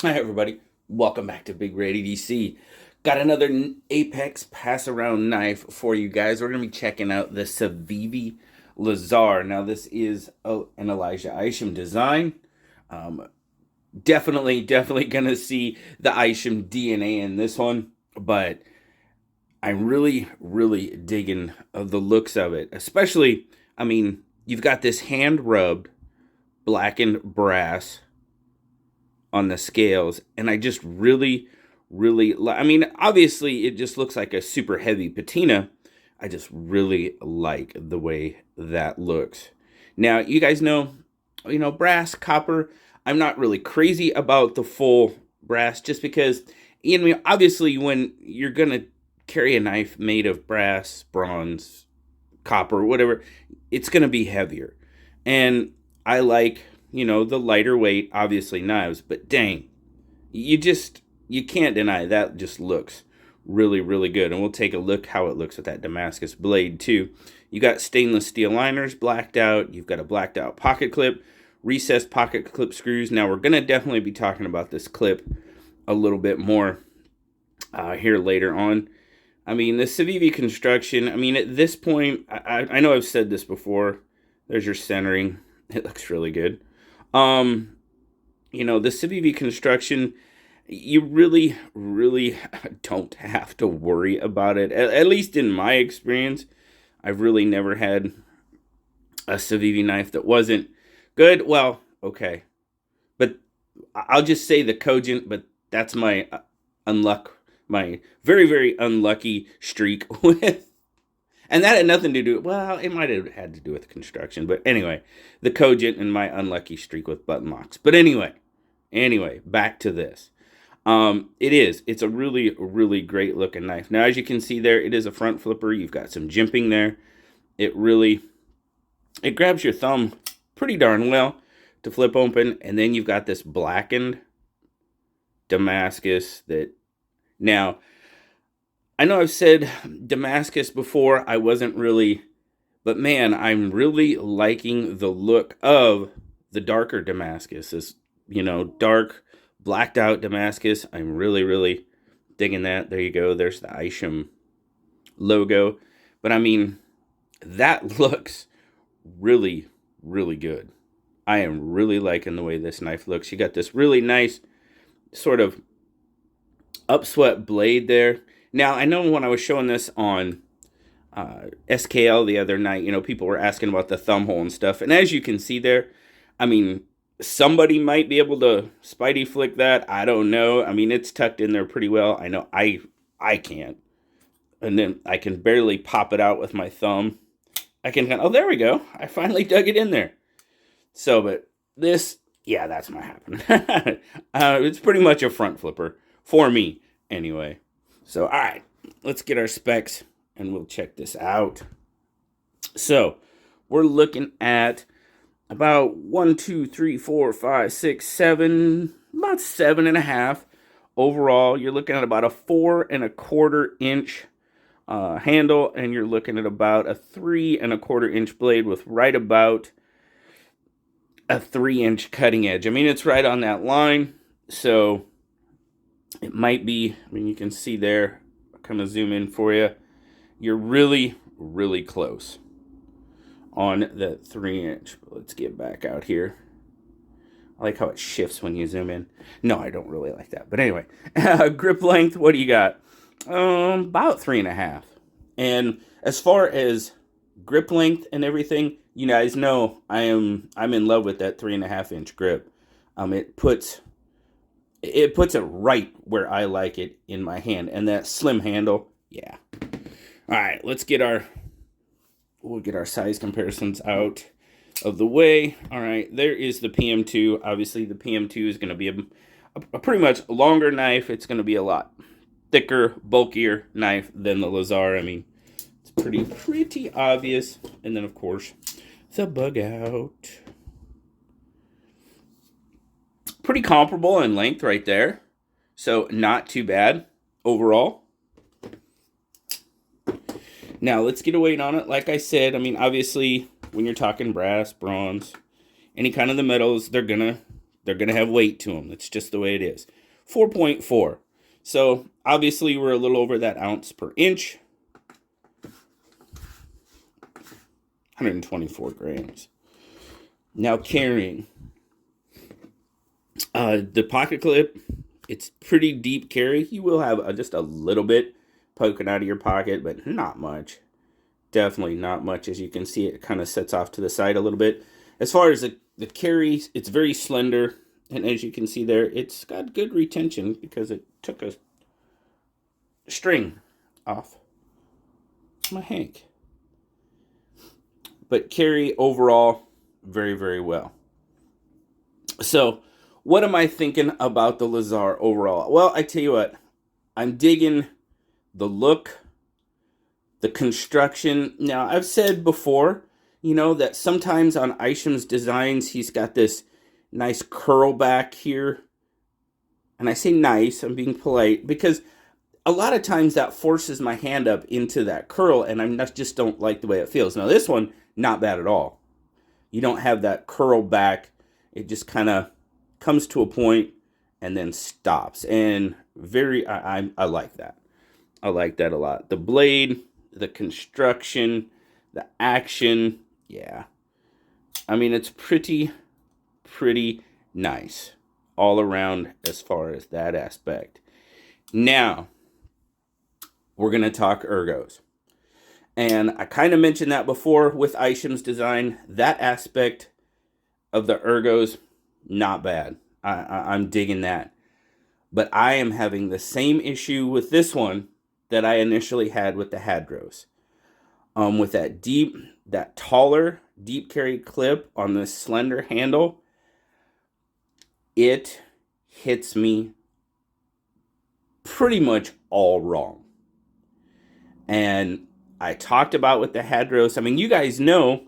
Hi everybody, welcome back to BigRedEDC. Got another Apex pass around knife for you guys. We're going to be checking out the Civivi Lazar. Now this is an Elijah Isham design. Um, definitely going to see the Isham DNA in this one, but I'm really digging the looks of it. Especially, you've got this hand rubbed blackened brass on the scales, and I just really obviously it just looks like a super heavy patina. I just really like the way that looks. Now you guys know, brass, copper, I'm not really crazy about the full brass, just because obviously when you're gonna carry a knife made of brass, bronze, copper, whatever, it's gonna be heavier. And I like, the lighter weight, obviously, knives, but dang, you can't deny that just looks really good. And we'll take a look how it looks with that Damascus blade too. You got stainless steel liners blacked out. You've got a blacked out pocket clip, recessed pocket clip screws. Now we're gonna definitely be talking about this clip a little bit more here later on. The Civivi construction, at this point, I know I've said this before. There's your centering. It looks really good. The Civivi construction, you really don't have to worry about it. At least in my experience, I've really never had a Civivi knife that wasn't good. Well, okay. But I'll just say the Cogent, but that's my my very unlucky streak with. And that had nothing to do, well, it might have had to do with construction. But anyway, the Cogent and my unlucky streak with button locks. But anyway, back to this. It's a really great looking knife. Now, as you can see there, it is a front flipper. You've got some jimping there. It grabs your thumb pretty darn well to flip open. And then you've got this blackened Damascus that, now, I know I've said Damascus before, I wasn't really, but man, I'm really liking the look of the darker Damascus. This, dark, blacked out Damascus. I'm really digging that. There you go. There's the Isham logo. But that looks really good. I am really liking the way this knife looks. You got this really nice sort of upswept blade there. Now, I know when I was showing this on SKL the other night, people were asking about the thumb hole and stuff. And as you can see there, somebody might be able to Spidey flick that. I don't know. It's tucked in there pretty well. I know I can't. And then I can barely pop it out with my thumb. Oh, there we go. I finally dug it in there. So, but this, yeah, that's not happening. It's pretty much a front flipper for me anyway. So, all right, let's get our specs and we'll check this out. So, we're looking at about 1, 2, 3, 4, 5, 6, 7, about 7.5 overall. You're looking at about a 4.25-inch handle, and you're looking at about a 3.25-inch blade with right about a 3-inch cutting edge. It's right on that line, so it might be, you can see there, I'll kind of zoom in for you. You're really close on that 3-inch. Let's get back out here. I like how it shifts when you zoom in. No, I don't really like that. But anyway, grip length, what do you got? About 3.5. And as far as grip length and everything, you guys know I'm in love with that 3.5-inch grip. It puts it right where I like it in my hand. And that slim handle, yeah. All right, we'll get our size comparisons out of the way. All right, there is the PM2. Obviously, the PM2 is going to be a pretty much longer knife. It's going to be a lot thicker, bulkier knife than the Lazar. It's pretty obvious. And then, of course, the bug out. Pretty comparable in length right there. So not too bad overall. Now let's get a weight on it. Like I said, obviously when you're talking brass, bronze, any kind of the metals, they're gonna They're going to have weight to them. That's just the way it is. 4.4. So obviously we're a little over that ounce per inch. 124 grams. Now carrying. The pocket clip, it's pretty deep carry. You will have just a little bit poking out of your pocket, but not much. Definitely not much. As you can see, it kind of sets off to the side a little bit. As far as the carry, it's very slender. And as you can see there, it's got good retention because it took a string off my hank. But carry overall, very, very well. So, what am I thinking about the Lazar overall? Well, I tell you what, I'm digging the look, the construction. Now, I've said before, that sometimes on Isham's designs, he's got this nice curl back here. And I say nice, I'm being polite, because a lot of times that forces my hand up into that curl, and just don't like the way it feels. Now, this one, not bad at all. You don't have that curl back. It just kind of comes to a point and then stops. And I like that. I like that a lot. The blade, the construction, the action, yeah. I mean, it's pretty nice all around as far as that aspect. Now, we're going to talk ergos. And I kind of mentioned that before with Isham's design. That aspect of the ergos, not bad. I'm digging that. But I am having the same issue with this one that I initially had with the Hadros. With that taller, deep carry clip on this slender handle, it hits me pretty much all wrong. And I talked about with the Hadros. I mean, you guys know.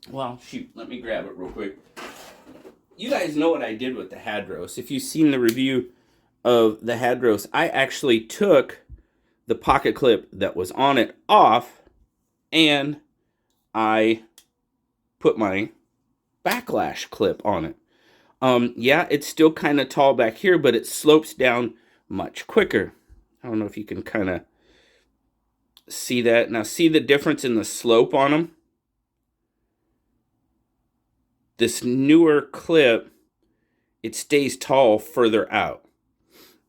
Well, shoot, let me grab it real quick. You guys know what I did with the Hadros. If you've seen the review of the Hadros, I actually took the pocket clip that was on it off, and I put my backlash clip on it. Yeah, it's still kind of tall back here, but it slopes down much quicker. I don't know if you can kind of see that. Now, see the difference in the slope on them? This newer clip, it stays tall further out.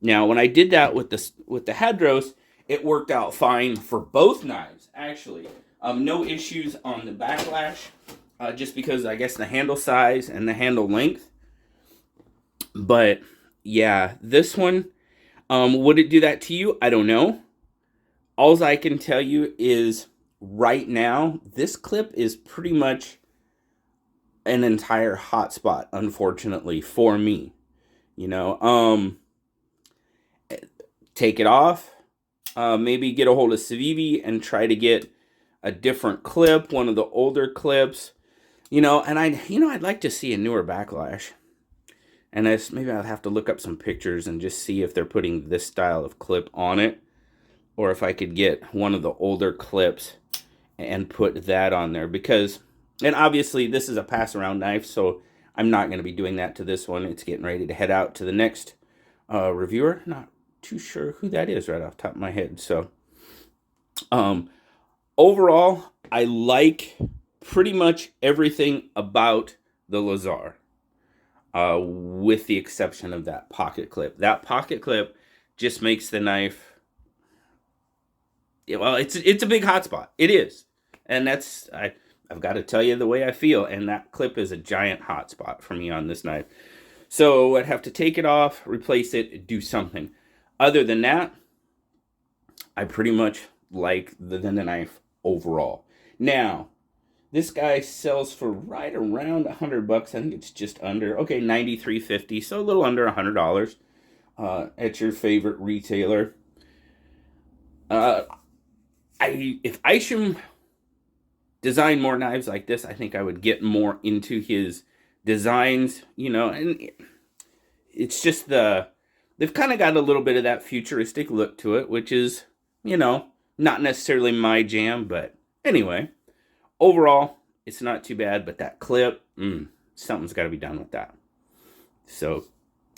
Now, when I did that with the Hadros, it worked out fine for both knives, actually. No issues on the backlash, just because I guess the handle size and the handle length. But yeah, this one, would it do that to you? I don't know. All I can tell you is right now, this clip is pretty much an entire hotspot, unfortunately, for me. Take it off. Maybe get a hold of Civivi and try to get a different clip, one of the older clips. And I'd like to see a newer backlash. And maybe I'll have to look up some pictures and just see if they're putting this style of clip on it, or if I could get one of the older clips and put that on there. And obviously this is a pass around knife, so I'm not going to be doing that to this one. It's getting ready to head out to the next reviewer. Not too sure who that is right off the top of my head. So overall, I like pretty much everything about the Lazar, with the exception of that pocket clip. That pocket clip just makes the knife, well, it's a big hotspot. It is. And I've got to tell you the way I feel, and that clip is a giant hotspot for me on this knife. So I'd have to take it off, replace it, do something. Other than that, I pretty much like the knife overall. Now, this guy sells for right around $100. I think it's just under, okay, $93.50, so a little under $100 at your favorite retailer. If Isham designed more knives like this, I think I would get more into his designs, and it's just they've kind of got a little bit of that futuristic look to it, which is, not necessarily my jam, but anyway, overall, it's not too bad, but that clip, something's got to be done with that. So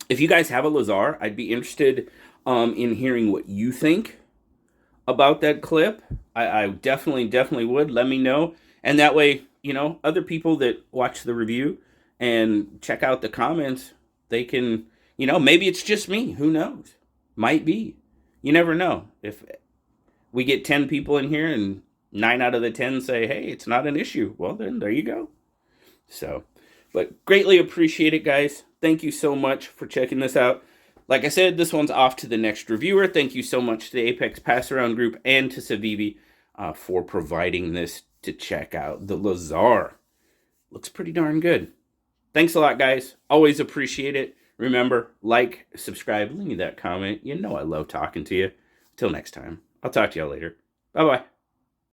if you guys have a Lazar, I'd be interested in hearing what you think about that clip. I definitely would. Let me know. And that way, other people that watch the review and check out the comments, they can, maybe it's just me. Who knows? Might be. You never know. If we get 10 people in here and 9 out of the 10 say, hey, it's not an issue, well, then there you go. So, but greatly appreciate it, guys. Thank you so much for checking this out. Like I said, this one's off to the next reviewer. Thank you so much to the Apex Pass Around group and to Civivi for providing this to check out. The Lazar looks pretty darn good. Thanks a lot, guys. Always appreciate it. Remember, like, subscribe, leave me that comment. You know I love talking to you. Till next time. I'll talk to y'all later. Bye-bye.